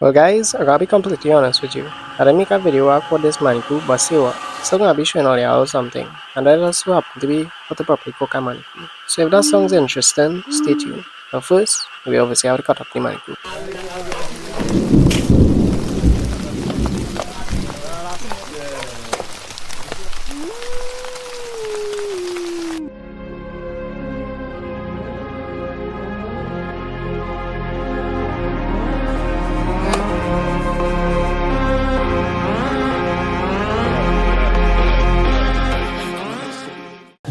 Well guys, I gotta be completely honest with you. I didn't make a video about this Manicou but see what. So I'm gonna be showing all y'all something. And that also happen to be how to properly cook a Manicou. So if that sounds interesting, stay tuned. But first, we obviously have to cut up the Manicou.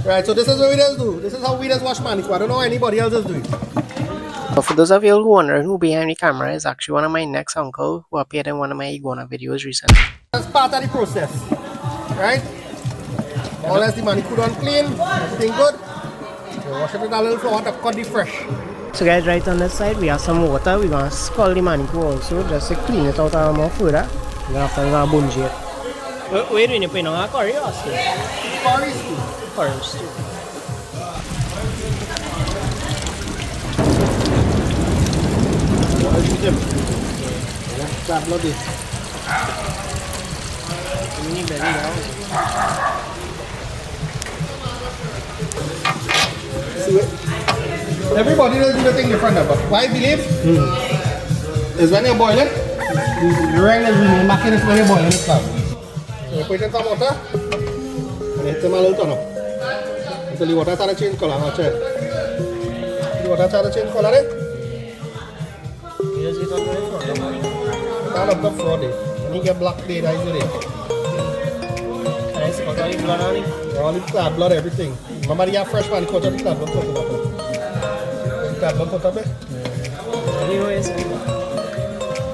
Right, so this is what we just do. This is how we just wash Manicou. I don't know how anybody else is doing. But for those of you who wondering who behind the camera is actually one of my next uncle who appeared in one of my iguana videos recently. That's part of the process. Right? Unless the Manicou done clean, everything good. You wash it with a little flour to cut the fresh. So guys, right on this side we have some water. We're gonna scald the Manicou also just to clean it out a more further. After we're gonna bunge it. Wait, you put on curry or stew? Curry stew. Curry stew. That bloody. See it? Everybody does do the thing different, but what I believe is when you boil it, the rain is really making it when you boil it. So you put it in some water and you hit them a little turn up until the water starts to change color. Watch it. The water starts to change color. Turn up the fraud. And you get black day, that is it. All the clad blood, everything. Remember you have fresh Manicou, the clad blood cut up. The clad blood cut up.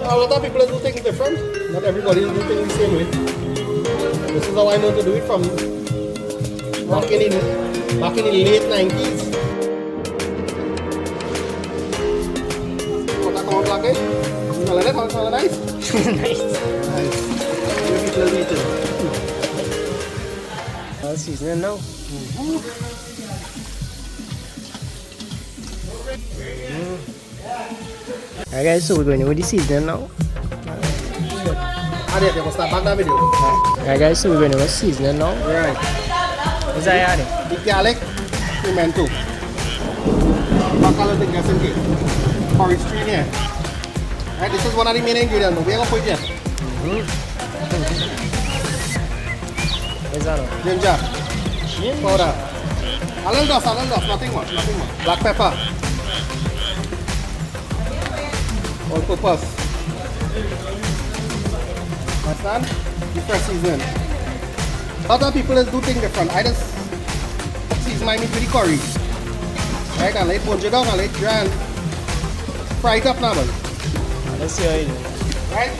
A lot of people do things different. Not everybody do things the same way. This is how I know to do it from back in the late 90s. What that come black, eh? Smell it? How it smell nice? Nice. Nice. Little bit. Well, seasoning now. Alright guys, so we're going with the seasoning now. Adi, you must start back that video. Alright guys, so we're going with seasoning now. Right. What's that adding? The garlic, pimento. Bacala de gasenke. Forestry here. Right, this is one of the main ingredients. We're going to put it here. What's that? Ginger. Powder. A little dust, nothing much. Black pepper. All purpose. Understand? The fresh season. Other people just do things different. I just season my meat with the curry. Right, and let it bunch it down and let it dry and fry it up now. Let's see how you do. Right?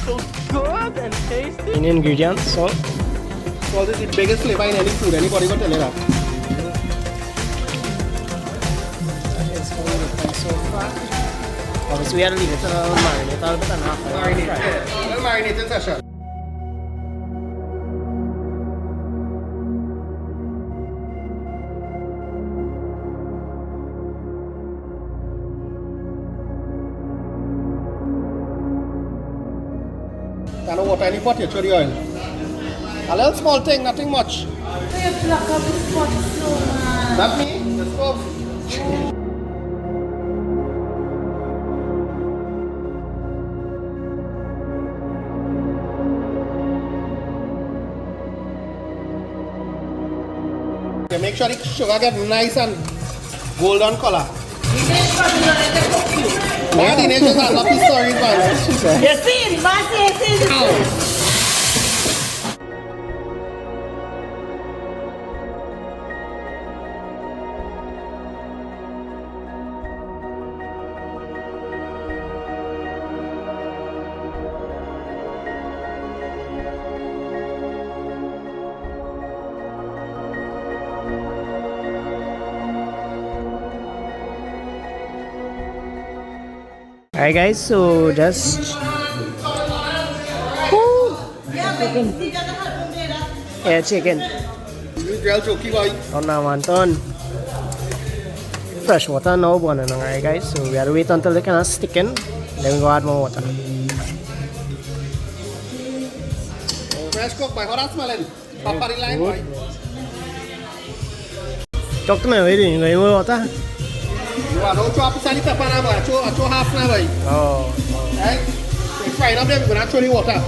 So good and tasty. In ingredients, salt. Salt is the biggest flavor in any food. Anybody will tell you that. So far. Obviously, we had to leave it to marinate a little bit and half an hour. Little marinating session. Kind of water in the pot, you throw the oil. A little small thing, nothing much. Not me, the stove. Okay, make sure the sugar get nice and golden color. Now the nations are not the stories, man. You see, Alright guys, so just yeah, chicken. drill choky boy. On now one ton. Fresh water now boiling alright guys, so we have to wait until they kind of thicken, then we go add more water. Fresh cook boy, how that smelling? Papari line boy. Talk to me, wait, you going more water? You want to chop sani pepper now boy, cho half now boy. Oh. Right? So fry it up there, we're gonna throw the water.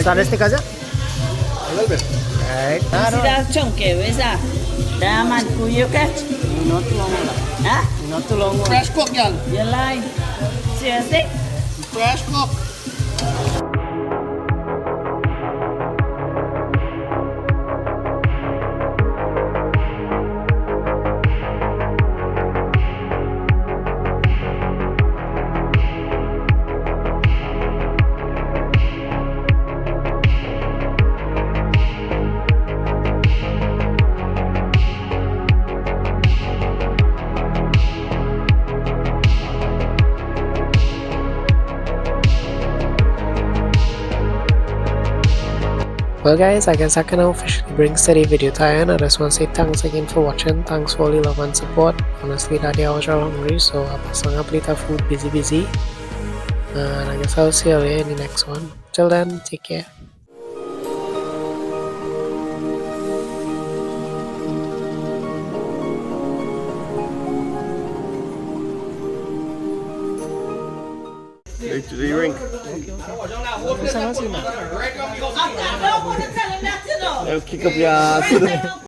Start the stickers, A little bit. right? See that chunky, where's that? That Manicou you catch? Not too long, Huh? not too long. Fresh cook, girl. You lying? Seriously? Fresh cook. Well guys, I guess I can officially bring steady video to an end. I just want to say thanks again for watching. Thanks for all your love and support. Honestly, that day I was all hungry, so I passed on a plate of food, busy. And I guess I'll see you later in the next one. Till then, take care. Do you ring? Sama sih, Mak. Kick up your ass.